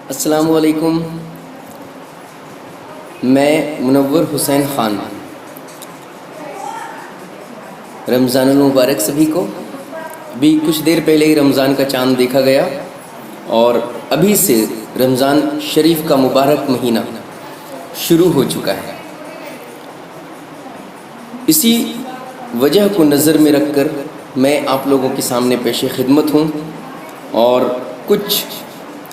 السلام علیکم، میں منور حسین خان۔ رمضان المبارک سبھی کو۔ ابھی کچھ دیر پہلے ہی رمضان کا چاند دیکھا گیا اور ابھی سے رمضان شریف کا مبارک مہینہ شروع ہو چکا ہے۔ اسی وجہ کو نظر میں رکھ کر میں آپ لوگوں کے سامنے پیش خدمت ہوں اور کچھ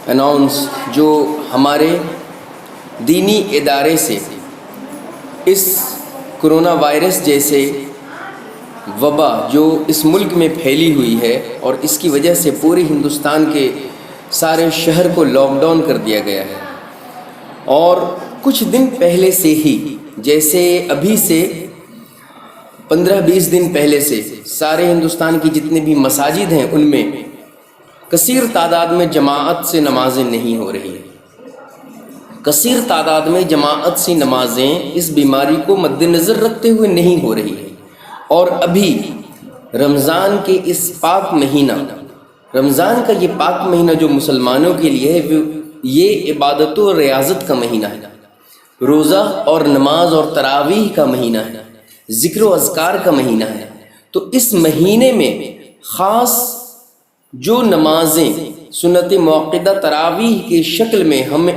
اناؤنس جو ہمارے دینی ادارے سے اس کرونا وائرس جیسے وبا جو اس ملک میں پھیلی ہوئی ہے اور اس کی وجہ سے پورے ہندوستان کے سارے شہر کو لاک ڈاؤن کر دیا گیا ہے، اور کچھ دن پہلے سے ہی، جیسے ابھی سے 15-20 دن پہلے سے سارے ہندوستان کی جتنے بھی مساجد ہیں ان میں کثیر تعداد میں جماعت سے نمازیں نہیں ہو رہی ہیں۔ کثیر تعداد میں جماعت سے نمازیں اس بیماری کو مد نظر رکھتے ہوئے نہیں ہو رہی ہیں، اور ابھی رمضان کے اس پاک مہینہ، رمضان کا یہ پاک مہینہ جو مسلمانوں کے لیے ہے، یہ عبادت و ریاضت کا مہینہ ہے، روزہ اور نماز اور تراویح کا مہینہ ہے، ذکر و اذکار کا مہینہ ہے۔ تو اس مہینے میں خاص جو نمازیں سنت موقدہ تراویح کی شکل میں ہم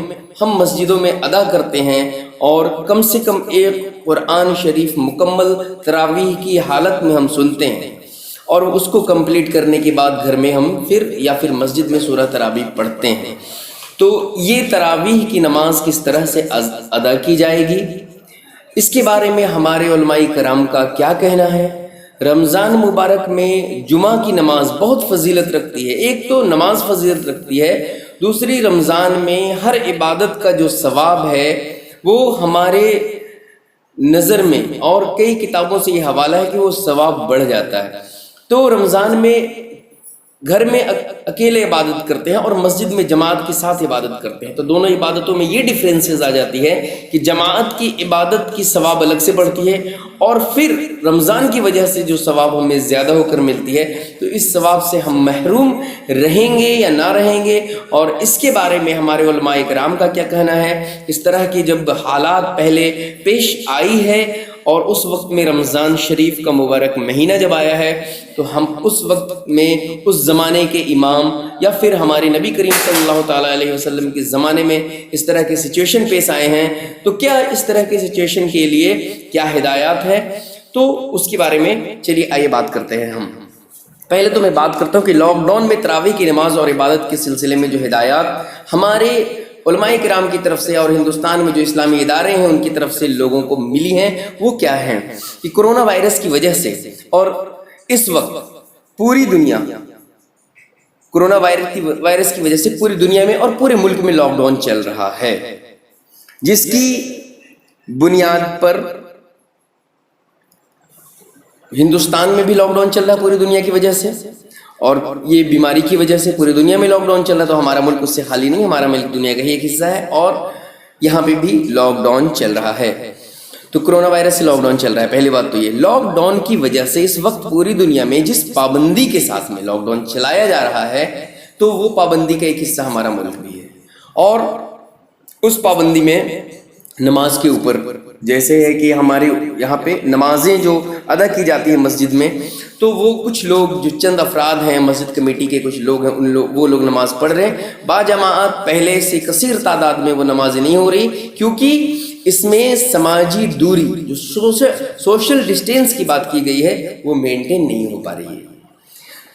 مسجدوں میں ادا کرتے ہیں، اور کم سے کم ایک قرآن شریف مکمل تراویح کی حالت میں ہم سنتے ہیں، اور اس کو کمپلیٹ کرنے کے بعد گھر میں ہم پھر مسجد میں سورہ تراویح پڑھتے ہیں۔ تو یہ تراویح کی نماز کس طرح سے ادا کی جائے گی، اس کے بارے میں ہمارے علماء کرام کا کیا کہنا ہے۔ رمضان مبارک میں جمعہ کی نماز بہت فضیلت رکھتی ہے۔ ایک تو نماز فضیلت رکھتی ہے، دوسری رمضان میں ہر عبادت کا جو ثواب ہے وہ ہمارے نظر میں، اور کئی کتابوں سے یہ حوالہ ہے کہ وہ ثواب بڑھ جاتا ہے۔ تو رمضان میں گھر میں اکیلے عبادت کرتے ہیں اور مسجد میں جماعت کے ساتھ عبادت کرتے ہیں، تو دونوں عبادتوں میں یہ ڈفرینسز آ جاتی ہے کہ جماعت کی عبادت کی ثواب الگ سے بڑھتی ہے، اور پھر رمضان کی وجہ سے جو ثواب ہمیں زیادہ ہو کر ملتی ہے، تو اس ثواب سے ہم محروم رہیں گے یا نہ رہیں گے۔ اور اس کے بارے میں ہمارے علماء کرام کا کیا کہنا ہے۔ اس طرح کی جب حالات پہلے پیش آئی ہے اور اس وقت میں رمضان شریف کا مبارک مہینہ جب آیا ہے، تو ہم اس وقت میں اس زمانے کے امام یا پھر ہمارے نبی کریم صلی اللہ تعالیٰ علیہ وسلم کے زمانے میں اس طرح کے سچویشن پیش آئے ہیں، تو کیا اس طرح کے سچویشن کے لیے کیا ہدایات ہے، تو اس کے بارے میں چلیے آئیے بات کرتے ہیں۔ ہم پہلے تو میں بات کرتا ہوں کہ لاک ڈاؤن میں تراویح کی نماز اور عبادت کے سلسلے میں جو ہدایات ہمارے علماء کرام کی طرف سے اور ہندوستان میں جو اسلامی ادارے ہیں ان کی طرف سے لوگوں کو ملی ہیں، وہ کیا ہیں کہ کرونا وائرس کی وجہ سے، اور اس وقت پوری دنیا کرونا وائرس کی وجہ سے پوری دنیا میں اور پورے ملک میں لاک ڈاؤن چل رہا ہے، جس کی بنیاد پر ہندوستان میں بھی لاک ڈاؤن چل رہا ہے پوری دنیا کی وجہ سے، اور یہ بیماری کی وجہ سے پوری دنیا میں لاک ڈاؤن چل رہا ہے۔ تو ہمارا ملک اس سے خالی نہیں، ہمارا ملک دنیا کا ہی ایک حصہ ہے، اور یہاں پہ بھی لاک ڈاؤن چل رہا ہے۔ تو کرونا وائرس سے لاک ڈاؤن چل رہا ہے۔ پہلی بات تو یہ لاک ڈاؤن کی وجہ سے اس وقت پوری دنیا میں جس پابندی کے ساتھ میں لاک ڈاؤن چلایا جا رہا ہے، تو وہ پابندی کا ایک حصہ ہمارا ملک بھی ہے، اور اس پابندی میں نماز کے اوپر جیسے ہے کہ ہمارے یہاں پہ نمازیں جو ادا کی جاتی ہیں مسجد میں، تو وہ کچھ لوگ جو چند افراد ہیں، مسجد کمیٹی کے کچھ لوگ ہیں، وہ لوگ نماز پڑھ رہے ہیں با جماعت، پہلے سے کثیر تعداد میں وہ نمازیں نہیں ہو رہی، کیونکہ اس میں سماجی دوری جو سوشل ڈسٹینس کی بات کی گئی ہے وہ مینٹین نہیں ہو پا رہی ہے۔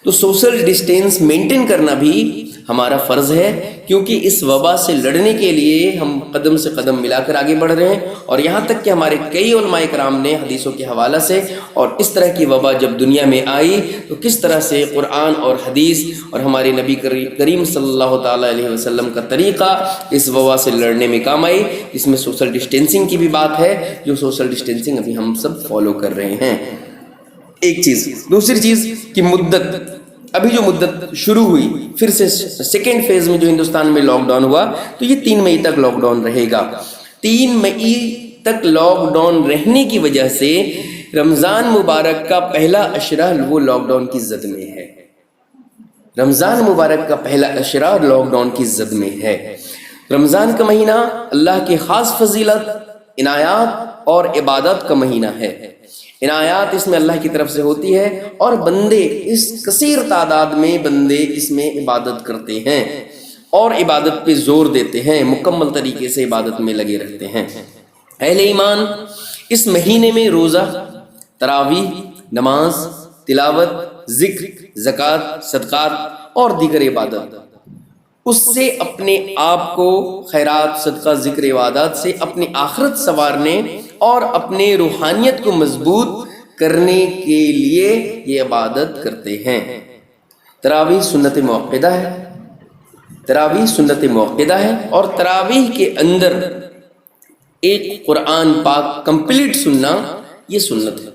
تو سوشل ڈسٹینس مینٹین کرنا بھی ہمارا فرض ہے، کیونکہ اس وبا سے لڑنے کے لیے ہم قدم سے قدم ملا کر آگے بڑھ رہے ہیں، اور یہاں تک کہ ہمارے کئی علماء کرام نے حدیثوں کے حوالہ سے، اور اس طرح کی وبا جب دنیا میں آئی تو کس طرح سے قرآن اور حدیث اور ہمارے نبی کریم صلی اللہ تعالیٰ علیہ وسلم کا طریقہ اس وبا سے لڑنے میں کام آئی، اس میں سوشل ڈسٹینسنگ کی بھی بات ہے، جو سوشل ڈسٹینسنگ ابھی ہم سب فالو کر رہے ہیں۔ ایک چیز، دوسری چیز کہ مدت، ابھی جو مدت شروع ہوئی پھر سے سیکنڈ فیز میں جو ہندوستان میں لاک ڈاؤن ہوا، تو یہ 3 مئی تک لاک ڈاؤن رہے گا۔ 3 مئی تک لاک ڈاؤن رہنے کی وجہ سے رمضان مبارک کا پہلا عشرہ وہ لاک ڈاؤن کی زد میں ہے۔ رمضان مبارک کا پہلا عشرہ لاک ڈاؤن کی زد میں ہے۔ رمضان کا مہینہ اللہ کی خاص فضیلت، عنایات اور عبادت کا مہینہ ہے۔ عنایات اس میں اللہ کی طرف سے ہوتی ہے اور بندے، اس کثیر تعداد میں بندے اس میں عبادت کرتے ہیں اور عبادت پہ زور دیتے ہیں، مکمل طریقے سے عبادت میں لگے رہتے ہیں۔ اہل ایمان اس مہینے میں روزہ، تراویح، نماز، تلاوت، ذکر، زکوٰۃ، صدقات اور دیگر عبادت، اس سے اپنے آپ کو خیرات، صدقہ، ذکر، عبادات سے اپنی آخرت سنوارنے اور اپنے روحانیت کو مضبوط کرنے کے لیے یہ عبادت کرتے ہیں۔ تراویح سنت موقدہ ہے، تراویح سنت موقدہ ہے اور تراویح کے اندر ایک قرآن پاک کمپلیٹ سننا یہ سنت ہے۔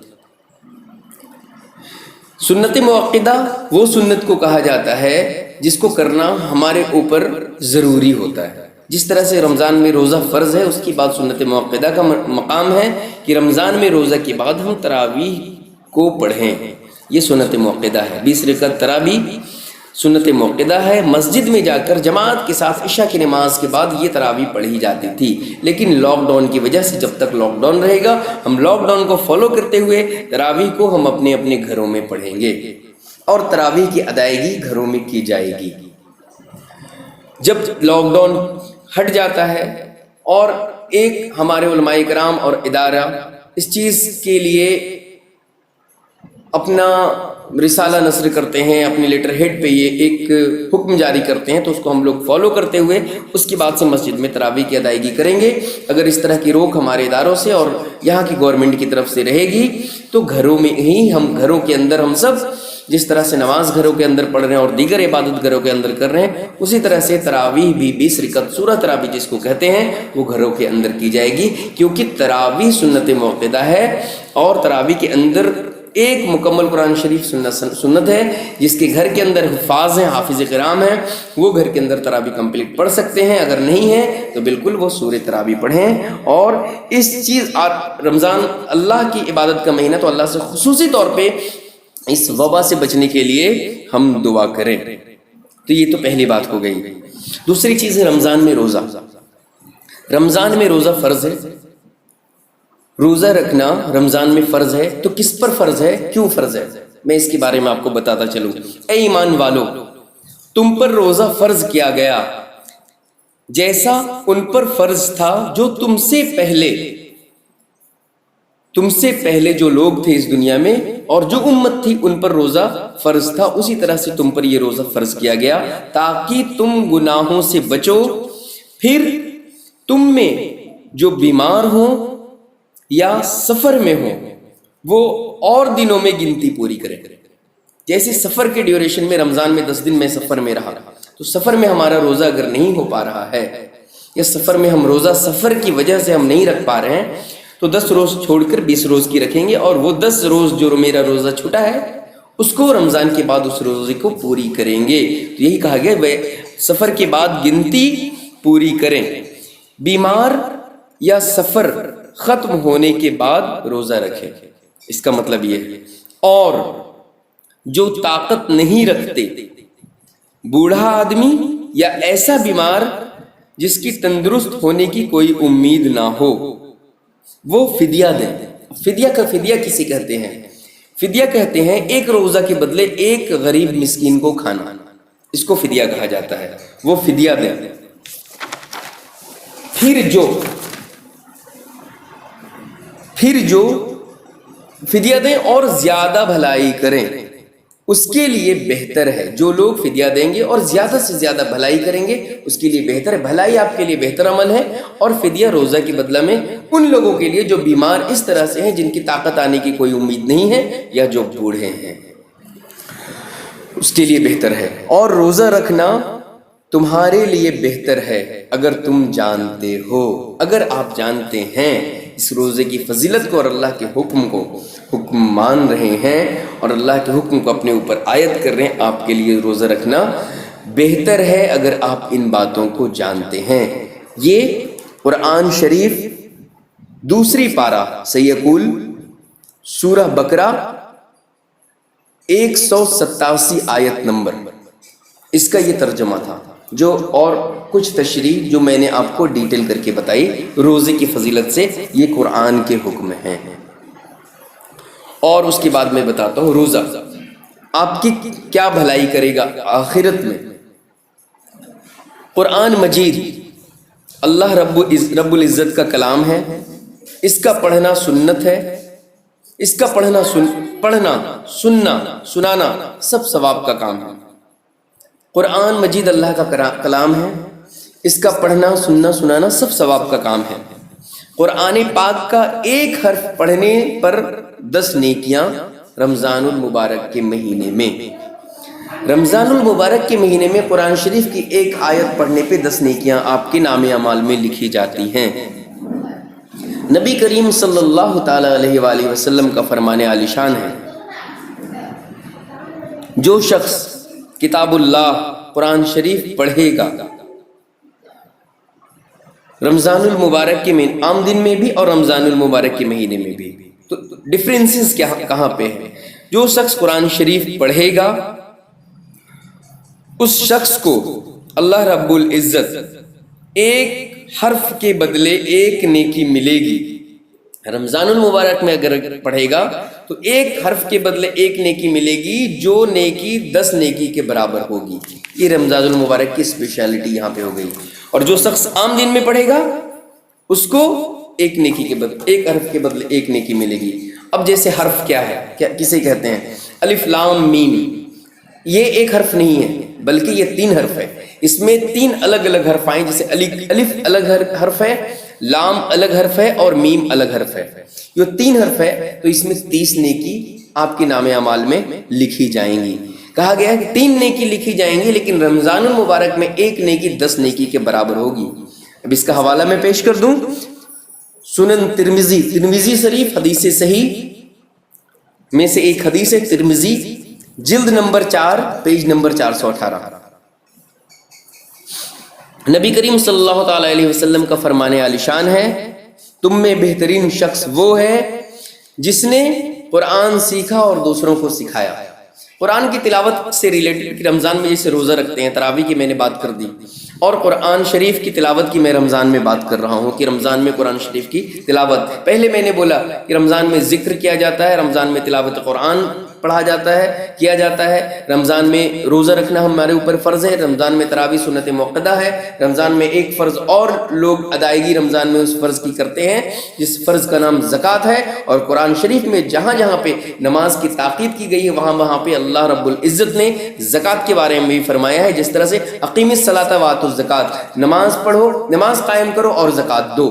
سنت موقدہ وہ سنت کو کہا جاتا ہے جس کو کرنا ہمارے اوپر ضروری ہوتا ہے۔ جس طرح سے رمضان میں روزہ فرض ہے، اس کی بعد سنت موقدہ کا مقام ہے کہ رمضان میں روزہ کے بعد ہم تراویح کو پڑھیں، یہ سنت موقدہ ہے۔ 20 رکعت تراویح سنت موقدہ ہے۔ مسجد میں جا کر جماعت کے ساتھ عشاء کی نماز کے بعد یہ تراویح پڑھی جاتی تھی، لیکن لاک ڈاؤن کی وجہ سے جب تک لاک ڈاؤن رہے گا ہم لاک ڈاؤن کو فالو کرتے ہوئے تراویح کو ہم اپنے اپنے گھروں میں پڑھیں گے اور تراویح کی ادائیگی گھروں میں کی جائے گی۔ جب لاک ڈاؤن ہٹ جاتا ہے اور ایک ہمارے علماء کرام اور ادارہ اس چیز کے لیے اپنا رسالہ نثر کرتے ہیں، اپنے لیٹر ہیڈ پہ یہ ایک حکم جاری کرتے ہیں، تو اس کو ہم لوگ فالو کرتے ہوئے اس کے بعد سے مسجد میں تراویح کی ادائیگی کریں گے۔ اگر اس طرح کی روک ہمارے اداروں سے اور یہاں کی گورنمنٹ کی طرف سے رہے گی تو گھروں میں ہی ہم گھروں کے اندر ہم سب جس طرح سے نماز گھروں کے اندر پڑھ رہے ہیں اور دیگر عبادت گھروں کے اندر کر رہے ہیں، اسی طرح سے تراویح بھی 20 رکعت سورہ تراویح جس کو کہتے ہیں وہ گھروں کے اندر کی جائے گی، کیونکہ تراویح سنت موقدہ ہے اور تراویح کے اندر ایک مکمل قرآن شریف سنت ہے۔ جس کے گھر کے اندر حفاظ ہیں، حافظ کرام ہیں، وہ گھر کے اندر تراویح کمپلیٹ پڑھ سکتے ہیں، اگر نہیں ہے تو بالکل وہ سورہ تراویح پڑھیں۔ اور اس چیز رمضان اللہ کی عبادت کا مہینہ، تو اللہ سے خصوصی طور پہ اس وبا سے بچنے کے لیے ہم دعا کریں۔ تو یہ تو پہلی بات ہو گئی۔ دوسری چیز ہے رمضان میں روزہ۔ رمضان میں روزہ فرض ہے، روزہ رکھنا رمضان میں فرض ہے۔ تو کس پر فرض ہے، کیوں فرض ہے، میں اس کے بارے میں آپ کو بتاتا چلوں۔ اے ایمان والو، تم پر روزہ فرض کیا گیا جیسا ان پر فرض تھا جو تم سے پہلے جو لوگ تھے اس دنیا میں، اور جو امت تھی ان پر روزہ فرض تھا، اسی طرح سے تم پر یہ روزہ فرض کیا گیا تاکہ تم گناہوں سے بچو، پھر تم میں جو بیمار ہوں یا سفر میں ہوں وہ اور دنوں میں گنتی پوری کرے۔ جیسے سفر کے ڈیوریشن میں رمضان میں 10 دن میں سفر میں رہا، تو سفر میں ہمارا روزہ اگر نہیں ہو پا رہا ہے یا سفر میں ہم روزہ سفر کی وجہ سے ہم نہیں رکھ پا رہے ہیں، تو 10 روز چھوڑ کر 20 روز کی رکھیں گے، اور وہ 10 روز جو میرا روزہ چھوٹا ہے اس کو رمضان کے بعد اس روزے کو پوری کریں گے۔ تو یہی کہا گیا سفر کے بعد گنتی پوری کریں، بیمار یا سفر ختم ہونے کے بعد روزہ رکھیں، اس کا مطلب یہ ہے۔ اور جو طاقت نہیں رکھتے، بوڑھا آدمی یا ایسا بیمار جس کی تندرست ہونے کی کوئی امید نہ ہو، وہ فدیہ دیں۔ فدیہ کسے کہتے ہیں؟ فدیہ کہتے ہیں ایک روزہ کے بدلے ایک غریب مسکین کو کھانا، اس کو فدیہ کہا جاتا ہے، وہ فدیہ دیں۔ پھر جو فدیہ دیں اور زیادہ بھلائی کریں، اس کے لیے بہتر ہے۔ جو لوگ فدیہ دیں گے اور زیادہ سے زیادہ بھلائی کریں گے اس کے لیے بہتر ہے، بھلائی آپ کے لیے بہتر عمل ہے۔ اور فدیہ روزہ کے بدلہ میں ان لوگوں کے لیے جو بیمار اس طرح سے ہیں جن کی طاقت آنے کی کوئی امید نہیں ہے یا جو بوڑھے ہیں، اس کے لیے بہتر ہے۔ اور روزہ رکھنا تمہارے لیے بہتر ہے اگر تم جانتے ہو، اگر آپ جانتے ہیں اس روزے کی فضیلت کو اور اللہ کے حکم مان رہے ہیں اور اللہ کے حکم کو اپنے اوپر عائد کر رہے ہیں، آپ کے لیے روزہ رکھنا بہتر ہے اگر آپ ان باتوں کو جانتے ہیں۔ یہ قرآن شریف دوسری پارہ سیقول سورہ بقرہ 187 آیت نمبر، اس کا یہ ترجمہ تھا۔ جو اور کچھ تشریح جو میں نے آپ کو ڈیٹیل کر کے بتائی روزے کی فضیلت سے، یہ قرآن کے حکم ہیں۔ اور اس کے بعد میں بتاتا ہوں روزہ آپ کی کیا بھلائی کرے گا آخرت میں۔ قرآن مجید اللہ رب العزت کا کلام ہے، اس کا پڑھنا سنت ہے، اس کا پڑھنا سننا سنانا سب ثواب کا کام ہے۔ قرآن مجید اللہ کا کلام ہے، اس کا پڑھنا سننا سنانا سب ثواب کا کام ہے۔ قرآن پاک کا ایک حرف پڑھنے پر 10 نیکیاں رمضان المبارک کے مہینے میں۔ رمضان المبارک کے مہینے میں قرآن شریف کی ایک آیت پڑھنے پہ 10 نیکیاں آپ کے نام اعمال میں لکھی جاتی ہیں۔ نبی کریم صلی اللہ تعالی علیہ وآلہ وسلم کا فرمان عالی شان ہے، جو شخص کتاب اللہ قرآن شریف پڑھے گا رمضان المبارک کے عام دن میں بھی اور رمضان المبارک کے مہینے میں بھی، تو ڈفرینسز کہاں پہ ہے؟ جو شخص قرآن شریف پڑھے گا اس شخص کو اللہ رب العزت ایک حرف کے بدلے ایک نیکی ملے گی۔ رمضان المبارک میں اگر پڑھے گا تو ایک حرف کے بدلے ایک نیکی ملے گی، جو نیکی 10 نیکی کے برابر ہوگی۔ یہ رمضان المبارک کی اسپیشلٹی یہاں پہ ہو گئی۔ اور جو شخص عام دن میں پڑھے گا اس کو ایک نیکی کے بدلے ایک حرف کے بدلے ایک نیکی ملے گی۔ اب جیسے حرف کیا ہے، کسے کہتے ہیں؟ الف لام میم، یہ ایک حرف نہیں ہے بلکہ یہ 3 حرف ہے۔ اس میں 3 الگ الگ حرف آئیں، جیسے الف الگ حرف ہے، لام الگ حرف ہے اور میم الگ حرف ہے۔ یہ 3 حرف ہے تو اس میں 30 نیکی آپ کے نام اعمال میں لکھی جائیں گی۔ کہا گیا ہے کہ 3 نیکی لکھی جائیں گی، لیکن رمضان المبارک میں ایک نیکی 10 نیکی کے برابر ہوگی۔ اب اس کا حوالہ میں پیش کر دوں، سنن ترمذی شریف حدیث صحیح میں سے ایک حدیث ہے، ترمذی جلد نمبر 4 پیج نمبر 418۔ نبی کریم صلی اللہ تعالی علیہ وسلم کا فرمان عالی شان ہے، تم میں بہترین شخص وہ ہے جس نے قرآن سیکھا اور دوسروں کو سکھایا۔ قرآن کی تلاوت سے ریلیٹڈ رمضان میں جیسے روزہ رکھتے ہیں، تراویح کی میں نے بات کر دی، اور قرآن شریف کی تلاوت کی میں رمضان میں بات کر رہا ہوں کہ رمضان میں قرآن شریف کی تلاوت۔ پہلے میں نے بولا کہ رمضان میں ذکر کیا جاتا ہے، رمضان میں تلاوت قرآن پڑھا جاتا ہے، کیا جاتا ہے۔ رمضان میں روزہ رکھنا ہمارے اوپر فرض ہے، رمضان میں تراویح سنت موقدہ ہے، رمضان میں ایک فرض اور لوگ ادائیگی رمضان میں اس فرض کی کرتے ہیں جس فرض کا نام زکوٰۃ ہے۔ اور قرآن شریف میں جہاں جہاں پہ نماز کی تاکید کی گئی ہے وہاں پہ اللہ رب العزت نے زکوٰۃ کے بارے میں بھی فرمایا ہے، جس طرح سے اقیم الصلاۃ وآتوا الزکوٰۃ، نماز پڑھو، نماز قائم کرو اور زکوٰۃ دو۔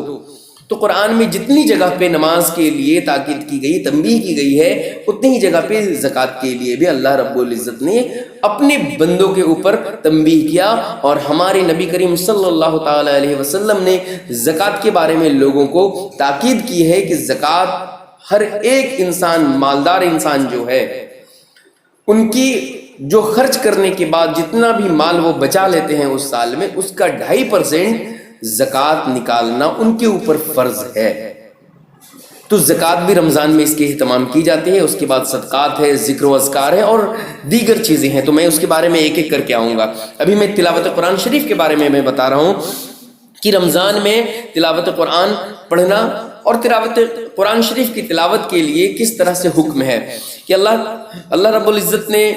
تو قرآن میں جتنی جگہ پہ نماز کے لیے تاکید کی گئی، تنبیہ کی گئی ہے، اتنی ہی جگہ پہ زکوٰۃ کے لیے بھی اللہ رب العزت نے اپنے بندوں کے اوپر تنبیہ کیا۔ اور ہمارے نبی کریم صلی اللہ تعالی علیہ وسلم نے زکوٰۃ کے بارے میں لوگوں کو تاکید کی ہے کہ زکوٰۃ ہر ایک انسان، مالدار انسان جو ہے، ان کی جو خرچ کرنے کے بعد جتنا بھی مال وہ بچا لیتے ہیں اس سال میں، اس کا 2.5% زکوٰۃ نکالنا ان کے اوپر فرض ہے۔ تو زکوٰۃ بھی رمضان میں اس کے اہتمام کی جاتی ہے۔ اس کے بعد صدقات ہے، ذکر و اذکار ہے اور دیگر چیزیں ہیں، تو میں اس کے بارے میں ایک ایک کر کے آؤں گا۔ ابھی میں تلاوت قرآن شریف کے بارے میں بتا رہا ہوں کہ رمضان میں تلاوت قرآن پڑھنا اور تلاوت قرآن شریف کی تلاوت کے لیے کس طرح سے حکم ہے کہ اللہ رب العزت نے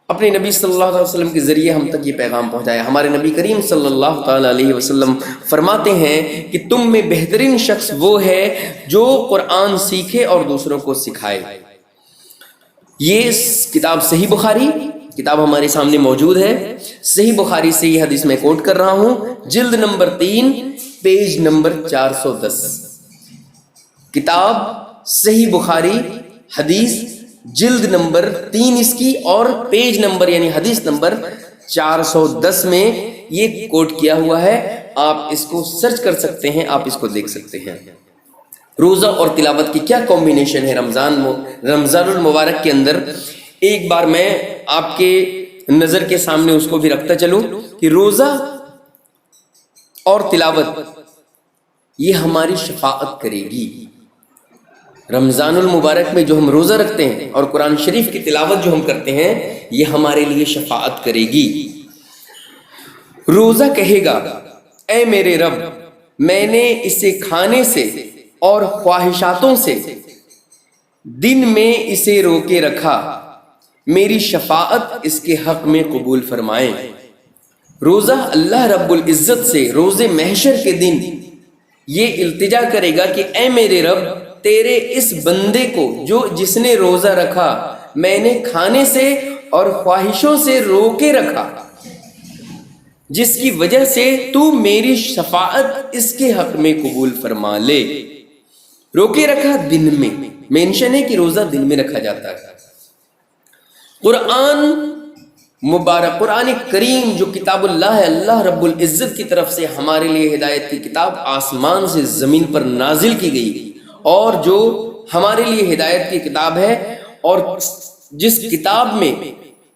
اپنے نبی صلی اللہ علیہ وسلم کے ذریعے ہم تک یہ پیغام پہنچایا۔ ہمارے نبی کریم صلی اللہ تعالی علیہ وسلم فرماتے ہیں کہ تم میں بہترین شخص وہ ہے جو قرآن سیکھے اور دوسروں کو سکھائے۔ یہ کتاب صحیح بخاری کتاب ہمارے سامنے موجود ہے۔ صحیح بخاری سے یہ حدیث میں کوٹ کر رہا ہوں، جلد نمبر 3 پیج نمبر 410۔ کتاب صحیح بخاری حدیث جلد نمبر 3 اس کی اور پیج نمبر یعنی حدیث نمبر 410 میں یہ کوٹ کیا ہوا ہے۔ آپ اس کو سرچ کر سکتے ہیں، آپ اس کو دیکھ سکتے ہیں۔ روزہ اور تلاوت کی کیا کمبینیشن ہے رمضان المبارک کے اندر؟ ایک بار میں آپ کے نظر کے سامنے اس کو بھی رکھتا چلوں کہ روزہ اور تلاوت یہ ہماری شفاعت کرے گی۔ رمضان المبارک میں جو ہم روزہ رکھتے ہیں اور قرآن شریف کی تلاوت جو ہم کرتے ہیں، یہ ہمارے لیے شفاعت کرے گی۔ روزہ کہے گا اے میرے رب میں نے اسے کھانے سے اور خواہشاتوں سے دن میں اسے روکے رکھا، میری شفاعت اس کے حق میں قبول فرمائے۔ روزہ اللہ رب العزت سے روز محشر کے دن یہ التجا کرے گا کہ اے میرے رب تیرے اس بندے کو جس نے روزہ رکھا میں نے کھانے سے اور خواہشوں سے روکے رکھا، جس کی وجہ سے تو میری شفاعت اس کے حق میں قبول فرما لے۔ روکے رکھا دن میں، مینشن ہے کہ روزہ دن میں رکھا جاتا ہے۔ قرآن مبارک، قرآن کریم جو کتاب اللہ ہے، اللہ رب العزت کی طرف سے ہمارے لیے ہدایت کی کتاب، آسمان سے زمین پر نازل کی گئی، اور جو ہمارے لیے ہدایت کی کتاب ہے، اور جس کتاب میں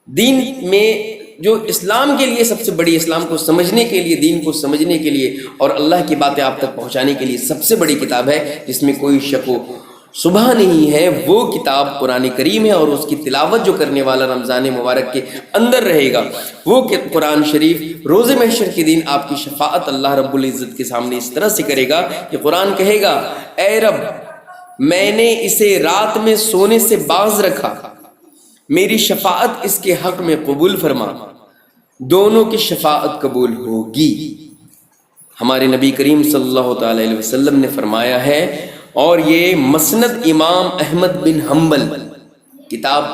دین میں جو اسلام کے لیے سب سے بڑی، اسلام کو سمجھنے کے لیے، دین کو سمجھنے کے لیے اور اللہ کی باتیں آپ تک پہنچانے کے لیے سب سے بڑی کتاب ہے، جس میں کوئی شک و صبح نہیں ہے، وہ کتاب قرآن کریم ہے۔ اور اس کی تلاوت جو کرنے والا رمضان مبارک کے اندر رہے گا، وہ قرآن شریف روز محشر کے دن آپ کی شفاعت اللہ رب العزت کے سامنے اس طرح سے کرے گا کہ قرآن کہے گا اے رب میں نے اسے رات میں سونے سے باز رکھا، میری شفاعت اس کے حق میں قبول فرما۔ دونوں کی شفاعت قبول ہوگی۔ ہمارے نبی کریم صلی اللہ تعالی علیہ وسلم نے فرمایا ہے، اور یہ مسند امام احمد بن حنبل، کتاب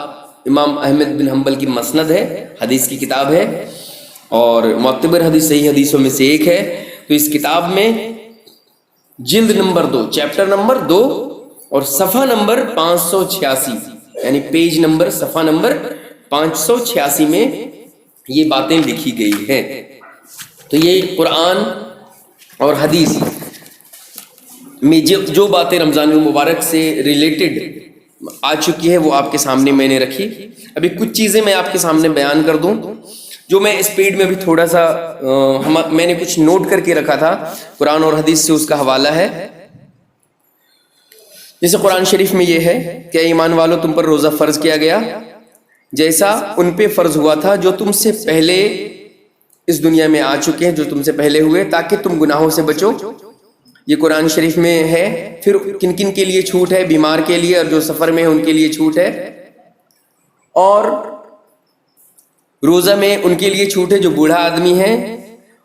امام احمد بن حنبل کی مسند ہے، حدیث کی کتاب ہے، اور معتبر حدیث، صحیح حدیثوں میں سے ایک ہے۔ تو اس کتاب میں جلد نمبر 2، چیپٹر نمبر 2 اور صفحہ نمبر 586، یعنی پیج نمبر، صفحہ نمبر 586 میں یہ باتیں لکھی گئی ہیں۔ تو یہ قرآن اور حدیث میں جو باتیں رمضان المبارک سے ریلیٹڈ آ چکی ہے وہ آپ کے سامنے میں نے رکھی۔ ابھی کچھ چیزیں میں آپ کے سامنے بیان کر دوں جو میں اسپیڈ میں بھی تھوڑا سا میں نے کچھ نوٹ کر کے رکھا تھا، قرآن اور حدیث سے اس کا حوالہ ہے۔ جیسے قرآن شریف میں یہ ہے کہ ایمان والو تم پر روزہ فرض کیا گیا جیسا ان پہ فرض ہوا تھا جو تم سے پہلے اس دنیا میں آ چکے ہیں، جو تم سے پہلے ہوئے، تاکہ تم گناہوں سے بچو۔ یہ قرآن شریف میں ہے۔ پھر کن کن کے لیے چھوٹ ہے؟ بیمار کے لیے اور جو سفر میں ان کے لیے چھوٹ ہے، اور روزہ میں ان کے لیے چھوٹ ہے جو بوڑھا آدمی ہے،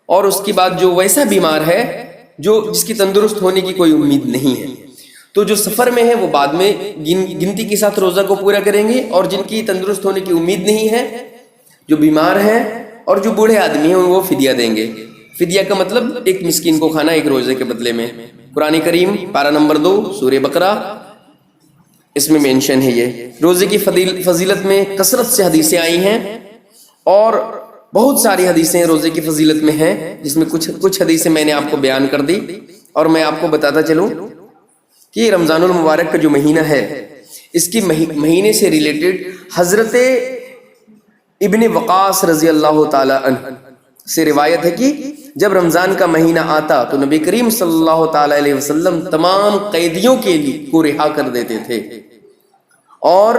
اور اس کے بعد جو ویسا بیمار ہے جس کی تندرست ہونے کی کوئی امید نہیں ہے۔ تو جو سفر میں ہے وہ بعد میں گنتی کے ساتھ روزہ کو پورا کریں گے، اور جن کی تندرست ہونے کی امید نہیں ہے، جو بیمار ہیں اور جو بوڑھے آدمی ہیں، وہ فدیہ دیں گے۔ فدیہ کا مطلب ایک مسکین کو کھانا ایک روزے کے بدلے میں۔ قرآن کریم پارہ نمبر 2 سورہ بقرہ، اس میں مینشن ہے۔ یہ روزے کی فضیلت میں کثرت سے حدیثیں آئی ہیں، اور بہت ساری حدیثیں روزے کی فضیلت میں ہیں، جس میں کچھ حدیثیں میں نے آپ کو بیان کر دی۔ اور میں آپ کو بتاتا چلوں کہ یہ رمضان المبارک کا جو مہینہ ہے، اس کی مہینے سے ریلیٹڈ حضرت ابن وقاص رضی اللہ تعالی عنہ سے روایت ہے کہ جب رمضان کا مہینہ آتا تو نبی کریم صلی اللہ تعالی علیہ وسلم تمام قیدیوں کے لیے کو رہا کر دیتے تھے، اور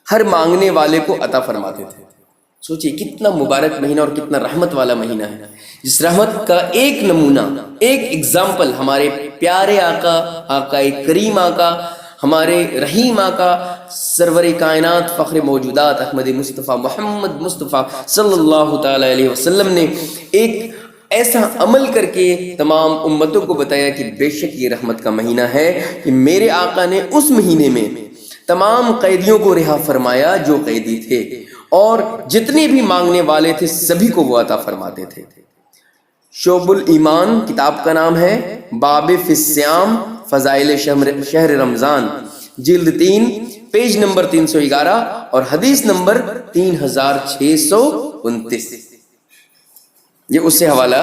ہر مانگنے والے کو عطا فرماتے تھے۔ سوچئے کتنا مبارک مہینہ اور کتنا رحمت والا مہینہ ہے، جس رحمت کا ایک نمونہ، ایک ایگزامپل ہمارے پیارے آقا کریم آقا، ہمارے رحیم آقا، سرور کائنات، فخر موجودات احمد مصطفیٰ محمد مصطفیٰ صلی اللہ تعالی علیہ وسلم نے ایک ایسا عمل کر کے تمام امتوں کو بتایا کہ بے شک یہ رحمت کا مہینہ ہے، کہ میرے آقا نے اس مہینے میں تمام قیدیوں کو رہا فرمایا جو قیدی تھے، اور جتنے بھی مانگنے والے تھے سبھی کو وہ عطا فرماتے تھے۔ شعب الایمان کتاب کا نام ہے، باب فی الصیام فضائل شہر رمضان، جلد 3 پیج نمبر 311 اور حدیث نمبر 3629۔ یہ اس سے حوالہ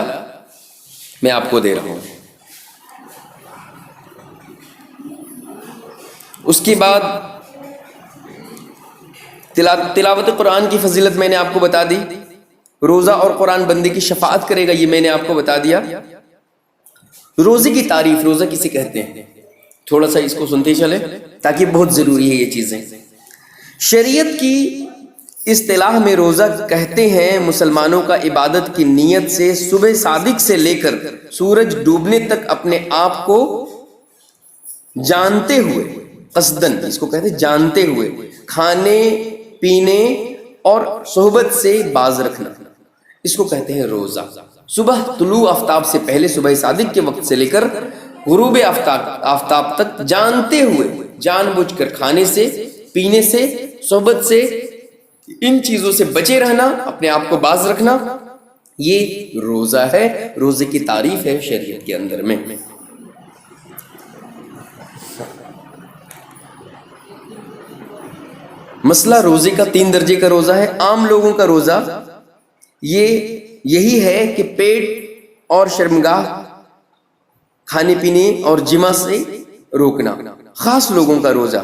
میں آپ کو دے رہا ہوں۔ اس کے بعد تلاوت قرآن کی فضیلت میں نے آپ کو بتا دی، روزہ اور قرآن بندے کی شفاعت کرے گا یہ میں نے آپ کو بتا دیا۔ روزے کی تعریف، روزہ کسے کہتے ہیں، تھوڑا سا اس کو سنتے چلے تاکہ بہت ضروری ہے یہ چیزیں۔ شریعت کی اصطلاح میں روزہ کہتے ہیں مسلمانوں کا عبادت کی نیت سے صبح صادق سے لے کر سورج ڈوبنے تک اپنے آپ کو جانتے ہوئے، قصدن اس کو کہتے ہیں جانتے ہوئے، کھانے پینے اور صحبت سے باز رکھنا، اس کو کہتے ہیں روزہ۔ صبح طلوع آفتاب سے پہلے صبح صادق کے وقت سے لے کر غروب آفتاب تک جانتے ہوئے جان بوجھ کر کھانے سے، پینے سے، صحبت سے، ان چیزوں سے بچے رہنا، اپنے آپ کو باز رکھنا، یہ روزہ ہے۔ روزے کی تعریف ہے شریعت کے اندر میں۔ مسئلہ روزے کا 3 درجے کا روزہ ہے۔ عام لوگوں کا روزہ یہی ہے کہ پیٹ اور شرمگاہ، کھانے پینے اور جمع سے روکنا۔ خاص لوگوں کا روزہ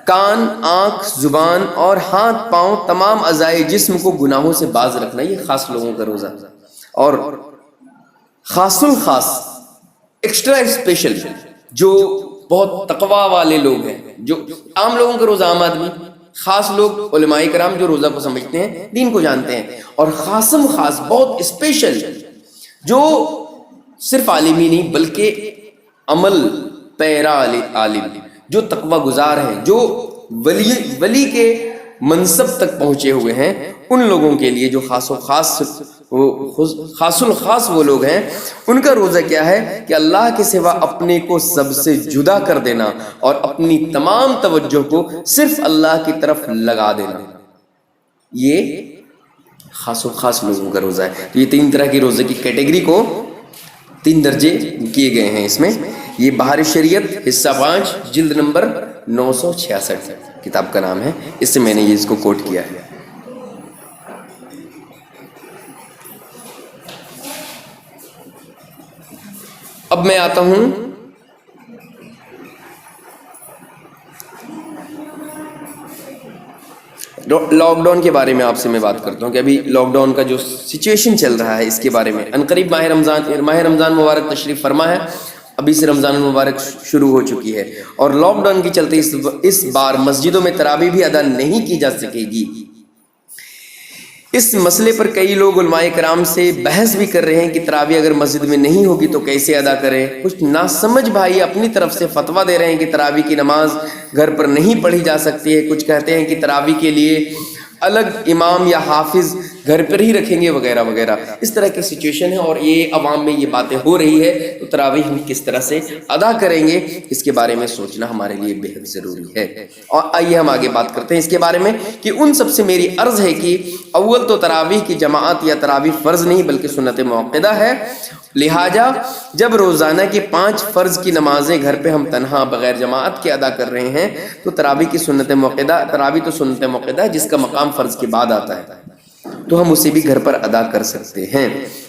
کان، آنکھ، زبان اور ہاتھ پاؤں تمام اعضائے جسم کو گناہوں سے باز رکھنا، یہ خاص لوگوں کا روزہ۔ اور خاص الخاص، ایکسٹرا اسپیشل، جو بہت تقوی والے لوگ ہیں، جو عام لوگوں کا روزہ عام آدمی، خاص لوگ علماء کرام جو روزہ کو سمجھتے ہیں، دین کو جانتے ہیں، اور خاصم خاص بہت اسپیشل، جو صرف عالم ہی نہیں بلکہ عمل پیرا عالم، جو تقوی گزار ہیں، جو ولی کے منصب تک پہنچے ہوئے ہیں، ان لوگوں کے لیے جو خاص الخاص وہ لوگ ہیں، ان کا روزہ کیا ہے کہ اللہ کے سوا اپنے کو سب سے جدا کر دینا اور اپنی تمام توجہ کو صرف اللہ کی طرف لگا دینا، یہ خاص لوگوں کا روزہ ہے۔ تو یہ 3 طرح کی روزے کی کیٹیگری کو 3 درجے کیے گئے ہیں اس میں۔ یہ بہار شریعت حصہ 5 جلد نمبر 966 کتاب کا نام ہے، اس سے میں نے یہ اس کو کوٹ کیا ہے۔ اب میں آتا ہوں لاک ڈاؤن کے بارے میں، آپ سے میں بات کرتا ہوں کہ ابھی لاک ڈاؤن کا جو سچویشن چل رہا ہے، اس کے بارے میں۔ عنقریب ماہ رمضان مبارک تشریف فرما ہے، ابھی سے رمضان المبارک شروع ہو چکی ہے، اور لاک ڈاؤن کی چلتے اس بار مسجدوں میں تراویح بھی ادا نہیں کی جا سکے گی۔ اس مسئلے پر کئی لوگ علماء کرام سے بحث بھی کر رہے ہیں کہ تراویح اگر مسجد میں نہیں ہوگی تو کیسے ادا کریں۔ کچھ ناسمجھ بھائی اپنی طرف سے فتویٰ دے رہے ہیں کہ تراویح کی نماز گھر پر نہیں پڑھی جا سکتی ہے، کچھ کہتے ہیں کہ تراویح کے لیے الگ امام یا حافظ گھر پر ہی رکھیں گے وغیرہ وغیرہ، اس طرح کی سچویشن ہے، اور یہ عوام میں یہ باتیں ہو رہی ہے، تو تراویح ہم کس طرح سے ادا کریں گے، اس کے بارے میں سوچنا ہمارے لیے بے حد ضروری ہے۔ اور آئیے ہم آگے بات کرتے ہیں اس کے بارے میں کہ ان سب سے میری عرض ہے کہ اول تو تراویح کی جماعت یا تراویح فرض نہیں بلکہ سنت موقدہ ہے، لہٰذا جب روزانہ کی 5 فرض کی نمازیں گھر پہ ہم تنہا بغیر جماعت کے ادا کر رہے ہیں، تو تراویح کی سنت موقدہ، تراویح تو سنت موقدہ ہے جس کا مقام فرض کے بعد آتا ہے، تو ہم اسے بھی گھر پر ادا کر سکتے ہیں،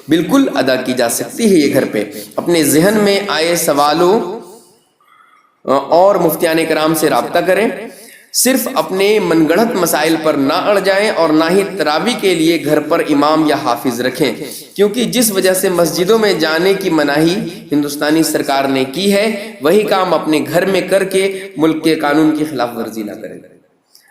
بالکل ادا کی جا سکتی ہے یہ گھر پہ۔ اپنے ذہن میں آئے سوالوں اور مفتیان کرام سے رابطہ کریں، صرف اپنے من گڑھت مسائل پر نہ اڑ جائیں، اور نہ ہی تراویح کے لیے گھر پر امام یا حافظ رکھیں، کیونکہ جس وجہ سے مسجدوں میں جانے کی مناہی ہندوستانی سرکار نے کی ہے، وہی کام اپنے گھر میں کر کے ملک کے قانون کی خلاف ورزی نہ کریں۔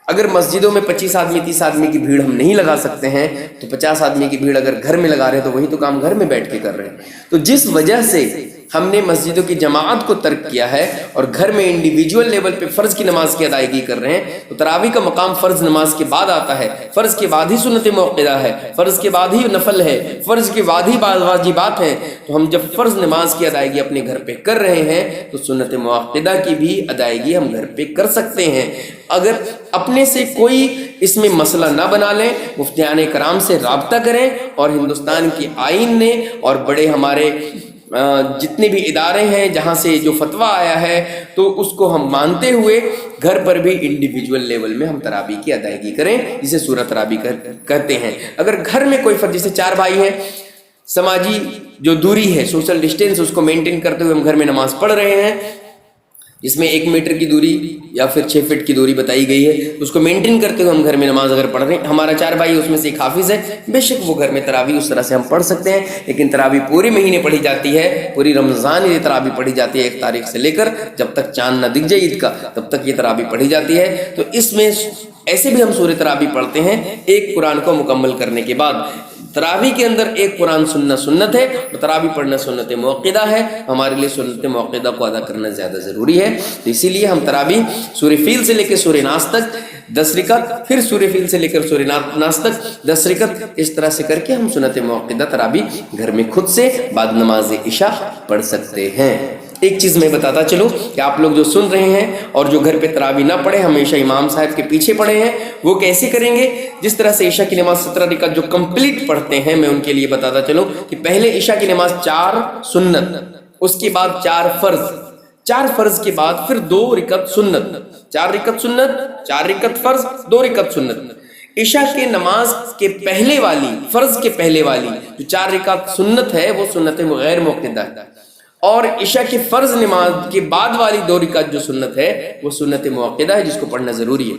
اگر مسجدوں میں 25 آدمی 30 آدمی کی بھیڑ ہم نہیں لگا سکتے ہیں، تو 50 آدمی کی بھیڑ اگر گھر میں لگا رہے ہیں تو وہی تو کام گھر میں بیٹھ کے کر رہے ہیں۔ تو جس وجہ سے ہم نے مسجدوں کی جماعت کو ترک کیا ہے اور گھر میں انڈیویجول لیول پہ فرض کی نماز کی ادائیگی کر رہے ہیں، تو تراویح کا مقام فرض نماز کے بعد آتا ہے، فرض کے بعد ہی سنت موقدہ ہے، فرض کے بعد ہی نفل ہے، فرض کے بعد ہی بعض واجبات ہیں۔ تو ہم جب فرض نماز کی ادائیگی اپنے گھر پہ کر رہے ہیں تو سنت موقدہ کی بھی ادائیگی ہم گھر پہ کر سکتے ہیں۔ اگر اپنے سے کوئی اس میں مسئلہ نہ بنا لیں، مفتیان کرام سے رابطہ کریں، اور ہندوستان کی آئین نے اور بڑے ہمارے جتنے بھی ادارے ہیں جہاں سے جو فتویٰ آیا ہے، تو اس کو ہم مانتے ہوئے گھر پر بھی انڈیویجول لیول میں ہم تراویح کی ادائیگی کریں، جسے سورہ تراویح کہتے ہیں۔ اگر گھر میں کوئی فرد، جیسے 4 بھائی ہیں، سماجی جو دوری ہے، سوشل ڈسٹینس، اس کو مینٹین کرتے ہوئے ہم گھر میں نماز پڑھ رہے ہیں، جس میں 1 میٹر کی دوری یا پھر 6 فٹ کی دوری بتائی گئی ہے، اس کو مینٹین کرتے ہوئے ہم گھر میں نماز اگر پڑھ رہے ہیں، ہمارا 4 بھائی اس میں سے ایک حافظ ہے، بے شک وہ گھر میں تراویح اس طرح سے ہم پڑھ سکتے ہیں، لیکن تراویح پورے مہینے پڑھی جاتی ہے، پوری رمضان یہ تراویح پڑھی جاتی ہے، 1 تاریخ سے لے کر جب تک چاند نہ دکھ جائے عید کا، تب تک یہ تراویح پڑھی جاتی ہے۔ تو اس میں ایسے بھی ہم سورہ تراویح پڑھتے ہیں ایک قرآن کو مکمل کرنے کے بعد۔ تراویح کے اندر ایک قرآن سننا سنت ہے اور تراویح پڑھنا سنت موقدہ ہے، ہمارے لیے سنت موقدہ کو ادا کرنا زیادہ ضروری ہے، تو اسی لیے ہم تراویح سورہ فیل سے لے کے سورہ ناس تک 10 رکعت، پھر سورہ فیل سے لے کر سورہ ناس تک 10 رکعت، اس طرح سے کر کے ہم سنت موقدہ تراویح گھر میں خود سے بعد نماز عشاء پڑھ سکتے ہیں۔ ایک چیز میں بتاتا چلوں کہ آپ لوگ جو سن رہے ہیں اور جو گھر پہ تراویح نہ پڑھے، ہمیشہ امام صاحب کے پیچھے پڑھے ہیں، وہ کیسے کریں گے؟ جس طرح سے عشاء کی نماز 17 رکعت جو کمپلیٹ پڑھتے ہیں، میں ان کے لیے بتاتا چلوں کہ پہلے عشاء کی نماز 4 سنت، اس کے بعد 4 فرض، 4 فرض کے بعد پھر 2 رکعت سنت، 4 رکعت سنت، 4 رکعت فرض، 2 رکعت سنت۔ عشاء کے نماز کے پہلے والی، فرض کے پہلے والی جو 4 رکعت سنت ہے، وہ سنت غیر موقدہ ہے، اور عشاء کی فرض نماز کے بعد والی 2 رکعت جو سنت ہے وہ سنت موقدہ ہے، جس کو پڑھنا ضروری ہے۔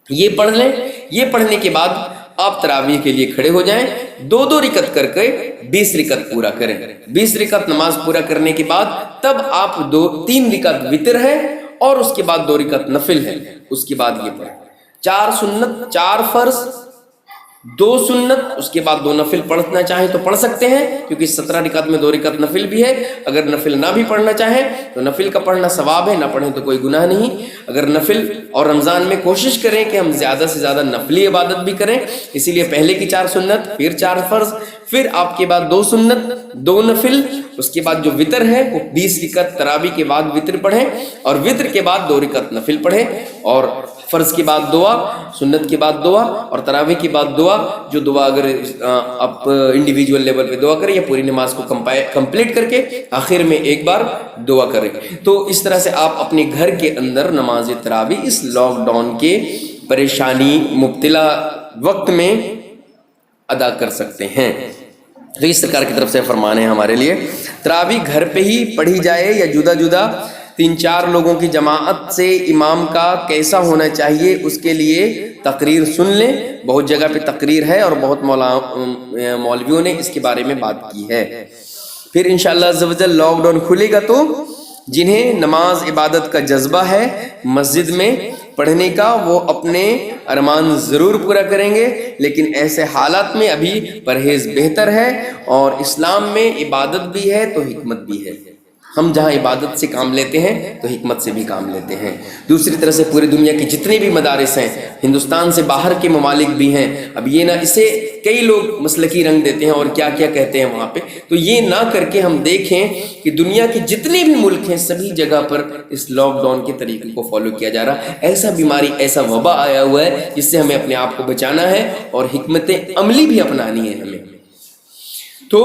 یہ پڑھ لیں، یہ پڑھنے کے بعد آپ تراویح کے لیے کھڑے ہو جائیں، 2 رکعت کر کے 20 رکعت پورا کریں۔ 20 رکعت نماز پورا کرنے کے بعد تب آپ 3 رکعت وتر ہے اور اس کے بعد 2 رکعت نفل ہے، اس کے بعد یہ پڑھیں 4 سنت، 4 فرض، 2 سنت، اس کے بعد 2 نفل پڑھنا چاہیں تو پڑھ سکتے ہیں، کیونکہ 17 رکعت میں 2 رکعت نفل بھی ہے۔ اگر نفل نہ بھی پڑھنا چاہیں تو نفل کا پڑھنا ثواب ہے، نہ پڑھیں تو کوئی گناہ نہیں۔ اگر نفل، اور رمضان میں کوشش کریں کہ ہم زیادہ سے زیادہ نفلی عبادت بھی کریں، اسی لیے پہلے کی 4 سنت، پھر 4 فرض، پھر آپ کے بعد 2 سنت، 2 نفل، اس کے بعد جو وتر ہے وہ 20 رکعت تراویح کے بعد وتر پڑھیں، اور وتر کے بعد 2 رکعت نفل پڑھیں، اور فرض کے بعد دعا، سنت کے بعد دعا، اور تراویح کے بعد دعا، جو دعا اگر آپ انڈیویجول لیول پہ دعا کریں یا پوری نماز کو کمپلیٹ کر کے آخر میں ایک بار دعا کریں، تو اس طرح سے آپ اپنے گھر کے اندر نماز تراویح اس لاک ڈاؤن کے پریشانی مبتلا وقت میں ادا کر سکتے ہیں۔ تو اس سرکار کی طرف سے فرمان ہے ہمارے لیے، تراویح گھر پہ ہی پڑھی جائے یا جدا جدا 3-4 لوگوں کی جماعت سے امام کا کیسا ہونا چاہیے، اس کے لیے تقریر سن لیں۔ بہت جگہ پہ تقریر ہے اور بہت مولویوں نے اس کے بارے میں بات کی ہے۔ پھر انشاءاللہ عز و جل لاک ڈاؤن کھلے گا تو جنہیں نماز عبادت کا جذبہ ہے مسجد میں پڑھنے کا، وہ اپنے ارمان ضرور پورا کریں گے، لیکن ایسے حالات میں ابھی پرہیز بہتر ہے، اور اسلام میں عبادت بھی ہے تو حکمت بھی ہے۔ ہم جہاں عبادت سے کام لیتے ہیں تو حکمت سے بھی کام لیتے ہیں۔ دوسری طرح سے پوری دنیا کے جتنے بھی مدارس ہیں، ہندوستان سے باہر کے ممالک بھی ہیں، اب یہ نہ اسے کئی لوگ مسلکی رنگ دیتے ہیں اور کیا کیا کہتے ہیں وہاں پہ، تو یہ نہ کر کے ہم دیکھیں کہ دنیا کے جتنے بھی ملک ہیں سبھی جگہ پر اس لاک ڈاؤن کے طریقے کو فالو کیا جا رہا ہے۔ ایسا بیماری، ایسا وبا آیا ہوا ہے جس سے ہمیں اپنے آپ کو بچانا ہے اور حکمت عملی بھی اپنانی ہے ہمیں۔ تو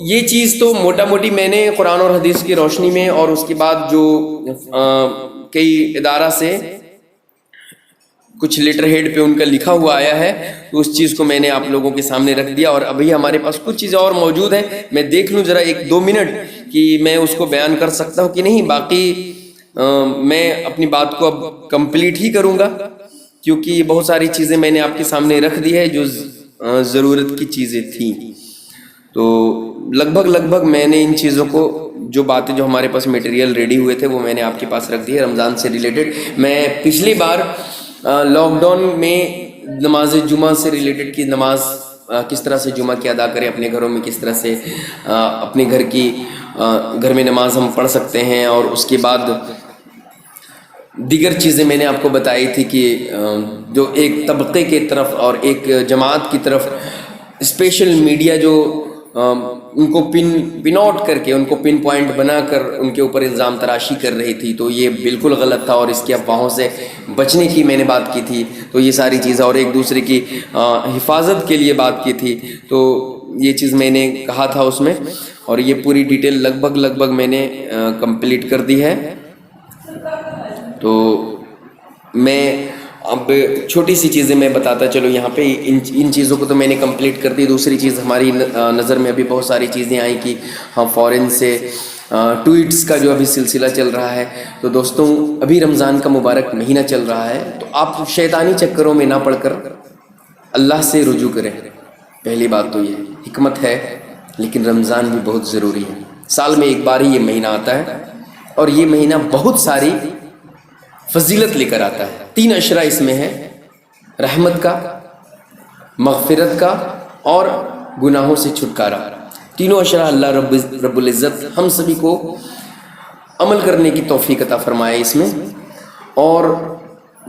یہ چیز تو موٹا موٹی میں نے قرآن اور حدیث کی روشنی میں، اور اس کے بعد جو کئی ادارہ سے کچھ لیٹر ہیڈ پہ ان کا لکھا ہوا آیا ہے، تو اس چیز کو میں نے آپ لوگوں کے سامنے رکھ دیا، اور ابھی ہمارے پاس کچھ چیزیں اور موجود ہیں، میں دیکھ لوں ذرا 1-2 منٹ کہ میں اس کو بیان کر سکتا ہوں کہ نہیں۔ باقی میں اپنی بات کو اب کمپلیٹ ہی کروں گا، کیونکہ بہت ساری چیزیں میں نے آپ کے سامنے رکھ دی ہے جو ضرورت کی چیزیں تھیں۔ تو لگ بھگ میں نے ان چیزوں کو، جو باتیں جو ہمارے پاس میٹیریل ریڈی ہوئے تھے وہ میں نے آپ کے پاس رکھ دی ہے رمضان سے ریلیٹڈ۔ میں پچھلی بار لاک ڈاؤن میں نماز جمعہ سے ریلیٹڈ کی نماز کس طرح سے جمعہ کی ادا کریں اپنے گھروں میں، کس طرح سے اپنے گھر میں نماز ہم پڑھ سکتے ہیں، اور اس کے بعد دیگر چیزیں میں نے آپ کو بتائی تھی کہ جو ایک طبقے کی طرف اور ایک جماعت کی طرف اسپیشل میڈیا جو ان کو پن آؤٹ کر کے، ان کو پن پوائنٹ بنا کر ان کے اوپر الزام تراشی کر رہی تھی، تو یہ بالکل غلط تھا، اور اس کی افواہوں سے بچنے کی میں نے بات کی تھی۔ تو یہ ساری چیزیں، اور ایک دوسرے کی حفاظت کے لیے بات کی تھی، تو یہ چیز میں نے کہا تھا اس میں، اور یہ پوری ڈیٹیل لگ بھگ میں نے کمپلیٹ کر دی ہے۔ تو میں اب چھوٹی سی چیزیں میں بتاتا چلو یہاں پہ، ان چیزوں کو تو میں نے کمپلیٹ کر دی۔ دوسری چیز ہماری نظر میں ابھی بہت ساری چیزیں آئیں کہ ہم فورن سے ٹویٹس کا جو ابھی سلسلہ چل رہا ہے، تو دوستوں ابھی رمضان کا مبارک مہینہ چل رہا ہے، تو آپ شیطانی چکروں میں نہ پڑ کر اللہ سے رجوع کریں۔ پہلی بات تو یہ حکمت ہے، لیکن رمضان بھی بہت ضروری ہے۔ سال میں ایک بار ہی یہ مہینہ آتا ہے، اور یہ مہینہ بہت ساری فضیلت لے کر آتا ہے۔ 3 اشرا اس میں ہے، رحمت کا، مغفرت کا اور گناہوں سے چھٹکارا۔ تینوں اشرا اللہ رب العزت ہم سبھی کو عمل کرنے کی توفیق عطا فرمائے اس میں، اور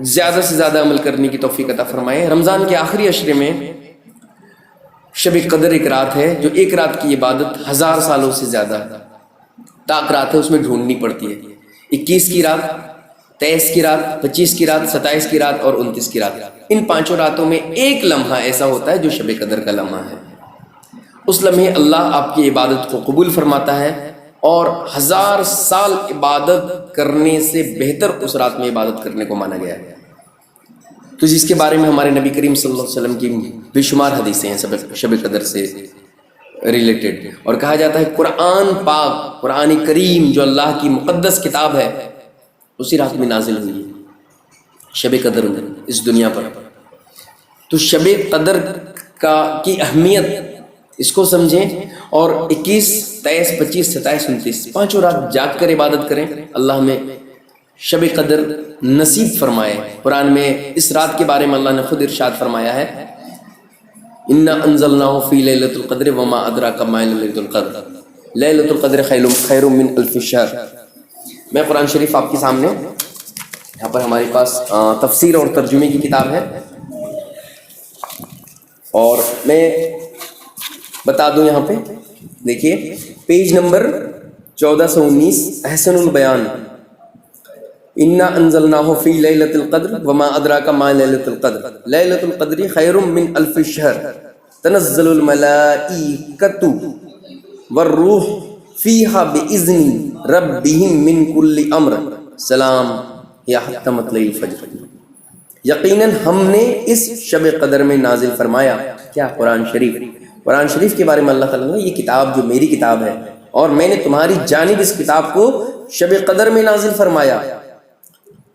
زیادہ سے زیادہ عمل کرنے کی توفیق عطا فرمائے۔ رمضان کے آخری عشرے میں شب قدر ایک رات ہے جو ایک رات کی عبادت 1000 سالوں سے زیادہ طاق رات ہے، اس میں ڈھونڈنی پڑتی ہے۔ 21 کی رات، 23 کی رات، 25 کی رات، 27 کی رات اور 29 کی رات، ان 5 راتوں میں ایک لمحہ ایسا ہوتا ہے جو شب قدر کا لمحہ ہے۔ اس لمحے اللہ آپ کی عبادت کو قبول فرماتا ہے، اور 1000 سال عبادت کرنے سے بہتر اس رات میں عبادت کرنے کو مانا گیا ہے۔ تو جس کے بارے میں ہمارے نبی کریم صلی اللہ علیہ وسلم کی بے شمار حدیثیں ہیں شب قدر سے ریلیٹڈ، اور کہا جاتا ہے قرآن پاک، قرآن کریم جو اللہ کی مقدس کتاب ہے، اسی رات میں نازل ہوئی ہے شب قدر میں اس دنیا پر۔ تو شب قدر کی اہمیت اس کو سمجھیں، اور 21، 23، 25، 27، 29 5 رات جاگ کر عبادت کریں۔ اللہ ہمیں شب قدر نصیب فرمائے۔ قرآن میں اس رات کے بارے میں اللہ نے خود ارشاد فرمایا ہے، انا انزلناہ فی لیلۃ القدر وما ادراک ما لیلۃ القدر لیلۃ القدر خیر من الف شہر۔ میں قرآن شریف آپ کے سامنے، یہاں پر ہمارے پاس تفسیر اور ترجمے کی کتاب ہے، اور میں بتا دوں یہاں پہ دیکھیے پیج نمبر 1419، احسن البیان، انا انزلناہ فی لیلۃ القدر وما ادراک ما لیلۃ القدر لیلۃ القدر خیر من الف شہر تنزل الملائکۃ والروح فیہا باذن ربہم من کل امر سلام ہی حتی مطلع الفجر۔ یقیناً ہم نے اس شب قدر میں نازل فرمایا کیا؟ قرآن شریف۔ قرآن شریف کے بارے میں اللہ تعالیٰ نے یہ کتاب جو میری کتاب ہے، اور میں نے تمہاری جانب اس کتاب کو شب قدر میں نازل فرمایا۔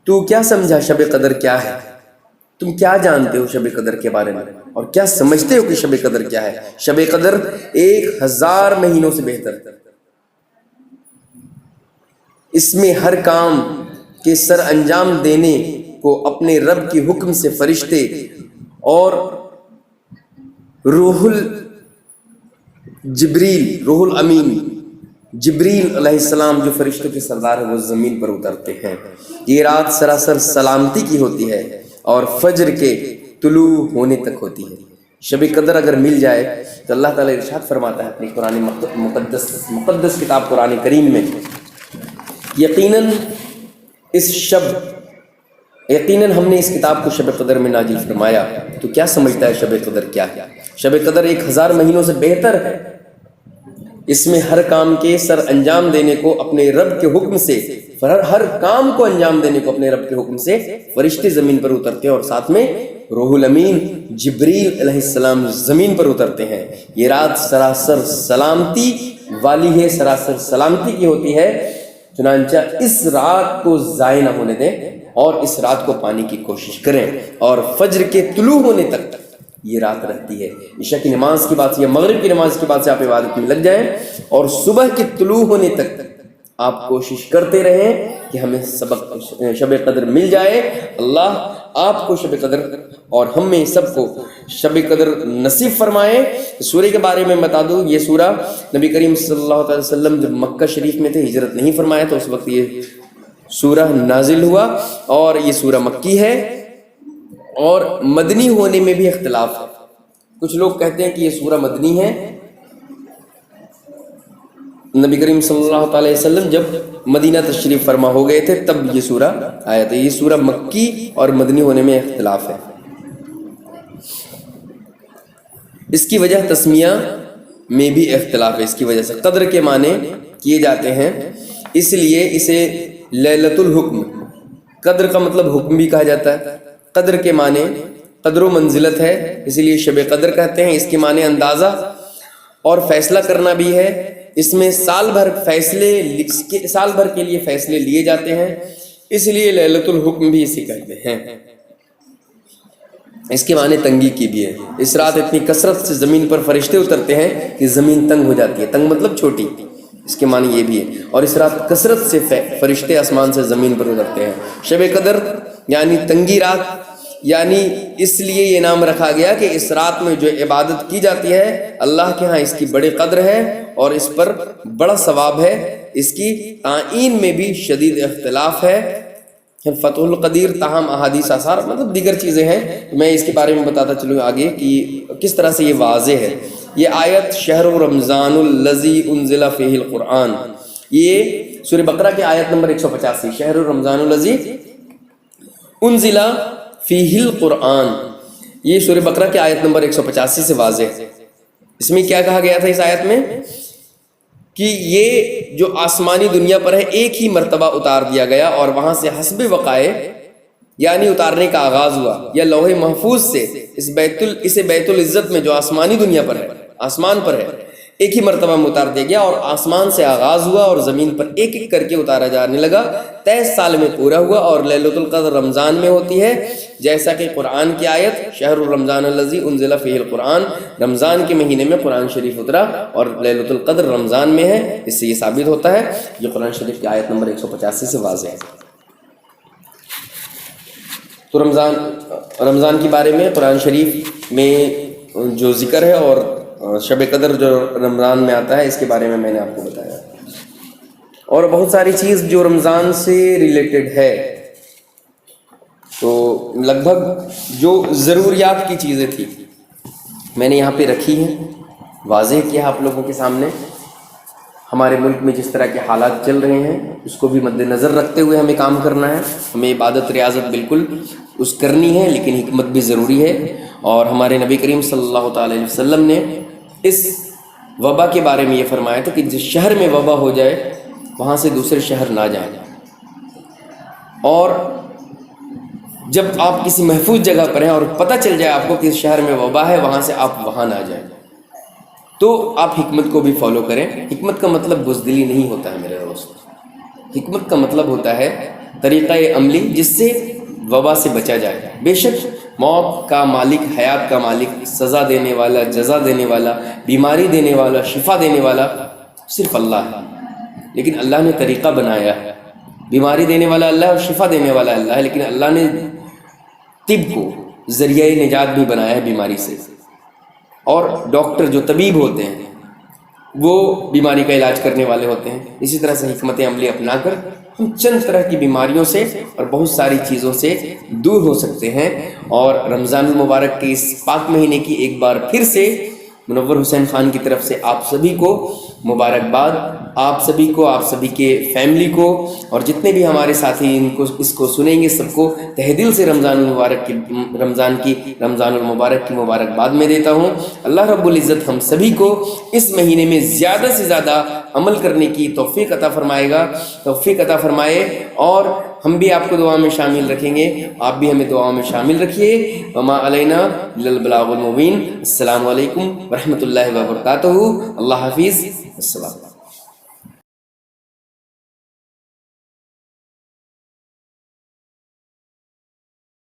تو کیا سمجھا شب قدر کیا ہے؟ تم کیا جانتے ہو شب قدر کے بارے میں، اور کیا سمجھتے ہو کہ شب قدر کیا ہے؟ شب قدر 1000 مہینوں سے بہتر، اس میں ہر کام کے سر انجام دینے کو اپنے رب کے حکم سے فرشتے اور روح الامین جبریل علیہ السلام جو فرشتوں کے سردار ہیں وہ زمین پر اترتے ہیں۔ یہ رات سراسر سلامتی کی ہوتی ہے اور فجر کے طلوع ہونے تک ہوتی ہے۔ شب قدر اگر مل جائے تو اللہ تعالیٰ ارشاد فرماتا ہے اپنی قرآن مقدس کتاب قرآن کریم میں، یقیناً ہم نے اس کتاب کو شب قدر میں نازل فرمایا۔ تو کیا سمجھتا ہے شب قدر کیا ہے؟ شب قدر 1000 مہینوں سے بہتر ہے، اس میں ہر کام کے سر انجام دینے کو اپنے رب کے حکم سے، ہر کام کو انجام دینے کو اپنے رب کے حکم سے فرشتے زمین پر اترتے ہیں، اور ساتھ میں روح الامین جبریل علیہ السلام زمین پر اترتے ہیں۔ یہ رات سراسر سلامتی والی ہے، سراسر سلامتی کی ہوتی ہے، چنانچہ اس رات کو ضائع نہ ہونے دیں اور اس رات کو پانے کی کوشش کریں، اور فجر کے طلوع ہونے تک یہ رات رہتی ہے۔ عشاء کی نماز کے بعد یا مغرب کی نماز کے بعد سے آپ عبادت میں لگ جائیں، اور صبح کے طلوع ہونے تک آپ کوشش کرتے رہیں کہ ہمیں شب قدر مل جائے۔ اللہ آپ کو شب قدر اور ہم میں سب کو شب قدر نصیب فرمائے۔ سورہ کے بارے میں بتا دوں، یہ سورہ نبی کریم صلی اللہ علیہ وسلم جب مکہ شریف میں تھے، ہجرت نہیں فرمایا تو اس وقت یہ سورہ نازل ہوا، اور یہ سورہ مکی ہے، اور مدنی ہونے میں بھی اختلاف ہے۔ کچھ لوگ کہتے ہیں کہ یہ سورہ مدنی ہے، نبی کریم صلی اللہ علیہ وسلم جب مدینہ تشریف فرما ہو گئے تھے تب یہ سورہ آیا تھا۔ یہ سورہ مکی اور مدنی ہونے میں اختلاف ہے۔ اس کی وجہ تسمیہ میں بھی اختلاف ہے، اس کی وجہ سے قدر کے معنی کیے جاتے ہیں، اس لیے اسے لیلۃ الحکم، قدر کا مطلب حکم بھی کہا جاتا ہے۔ قدر کے معنی قدر و منزلت ہے، اسی لیے شب قدر کہتے ہیں۔ اس کے معنی اندازہ اور فیصلہ کرنا بھی ہے، اس میں سال بھر کے لیے فیصلے لیے جاتے ہیں، اس لیے لیلۃ الحکم بھی اسے کہتے ہیں۔ اس کے معنی تنگی کی بھی ہے، اس رات اتنی کثرت سے زمین پر فرشتے اترتے ہیں کہ زمین تنگ ہو جاتی ہے، تنگ مطلب چھوٹی، اس کے معنی یہ بھی ہے۔ اور اس رات کثرت سے فرشتے آسمان سے زمین پر اترتے ہیں۔ شب قدر یعنی تنگی رات، یعنی اس لیے یہ نام رکھا گیا کہ اس رات میں جو عبادت کی جاتی ہے اللہ کے ہاں اس کی بڑی قدر ہے اور اس پر بڑا ثواب ہے، اس کی تعین میں بھی شدید اختلاف ہے۔ فتح القدیر، تاہم احادیث آثار، مطلب دیگر چیزیں ہیں، میں اس کے بارے میں بتاتا چلوں آگے کہ کس طرح سے یہ واضح ہے۔ یہ آیت شہر رمضان الذی انزل فیہ القرآن، یہ سورہ بقرہ کے آیت نمبر 185، شہر رمضان الذی انزل فیہ القرآن، یہ سورہ بقرہ کے آیت نمبر 185 سے واضح ہے۔ اس میں کیا کہا گیا تھا اس آیت میں کہ یہ جو آسمانی دنیا پر ہے ایک ہی مرتبہ اتار دیا گیا اور وہاں سے حسب وقائع یعنی اتارنے کا آغاز ہوا، یا لوح محفوظ سے اسے بیت العزت میں جو آسمانی دنیا پر ہے، آسمان پر ہے، ایک ہی مرتبہ میں اتار دیا گیا اور آسمان سے آغاز ہوا اور زمین پر ایک ایک کر کے اتارا جانے لگا، 23 سال میں پورا ہوا اور لیلۃ القدر رمضان میں ہوتی ہے، جیسا کہ قرآن کی آیت شہر رمضان الذی انزل فیہ القرآن، رمضان کے مہینے میں قرآن شریف اترا اور لیلۃ القدر رمضان میں ہے، اس سے یہ ثابت ہوتا ہے۔ یہ قرآن شریف کی آیت نمبر 185 سے واضح ہے۔ تو رمضان کے بارے میں قرآن شریف میں جو ذکر ہے اور شب قدر جو رمضان میں آتا ہے اس کے بارے میں نے آپ کو بتایا، اور بہت ساری چیز جو رمضان سے ریلیٹڈ ہے، تو لگ بھگ جو ضروریات کی چیزیں تھیں میں نے یہاں پہ رکھی ہیں، واضح کیا آپ لوگوں کے سامنے۔ ہمارے ملک میں جس طرح کے حالات چل رہے ہیں اس کو بھی مد نظر رکھتے ہوئے ہمیں کام کرنا ہے، ہمیں عبادت ریاضت بالکل اس کرنی ہے، لیکن حکمت بھی ضروری ہے۔ اور ہمارے نبی کریم صلی اللہ تعالی علیہ وسلم نے اس وبا کے بارے میں یہ فرمایا تھا کہ جس شہر میں وبا ہو جائے وہاں سے دوسرے شہر نہ جائیں، اور جب آپ کسی محفوظ جگہ پر ہیں اور پتہ چل جائے آپ کو کہ اس شہر میں وبا ہے وہاں سے آپ وہاں نہ جائیں، تو آپ حکمت کو بھی فالو کریں۔ حکمت کا مطلب بزدلی نہیں ہوتا ہے میرے دوست، حکمت کا مطلب ہوتا ہے طریقہ عملی جس سے وبا سے بچا جائے۔ بے شک موت کا مالک، حیات کا مالک، سزا دینے والا، جزا دینے والا، بیماری دینے والا، شفا دینے والا صرف اللہ ہے، لیکن اللہ نے طریقہ بنایا ہے۔ بیماری دینے والا اللہ ہے اور شفا دینے والا اللہ ہے، لیکن اللہ نے طب کو ذریعہ نجات بھی بنایا ہے بیماری سے، اور ڈاکٹر جو طبیب ہوتے ہیں وہ بیماری کا علاج کرنے والے ہوتے ہیں۔ اسی طرح سے حکمت عملی اپنا کر ہم چند طرح کی بیماریوں سے اور بہت ساری چیزوں سے دور ہو سکتے ہیں۔ اور رمضان المبارک کے اس پاک مہینے کی ایک بار پھر سے منور حسین خان کی طرف سے آپ سبھی کو مبارکباد، آپ سبھی کو، آپ سبھی کے فیملی کو، اور جتنے بھی ہمارے ساتھی اس کو سنیں گے سب کو تہ دل سے رمضان المبارک کی مبارکباد میں دیتا ہوں۔ اللہ رب العزت ہم سبھی کو اس مہینے میں زیادہ سے زیادہ عمل کرنے کی توفیق عطا فرمائے، اور ہم بھی آپ کو دعا میں شامل رکھیں گے، آپ بھی ہمیں دعا میں شامل رکھیے۔ وما علینا الا البلاغ المبین۔ السلام علیکم ورحمۃ اللہ وبرکاتہ۔ اللہ حافظ، السلام۔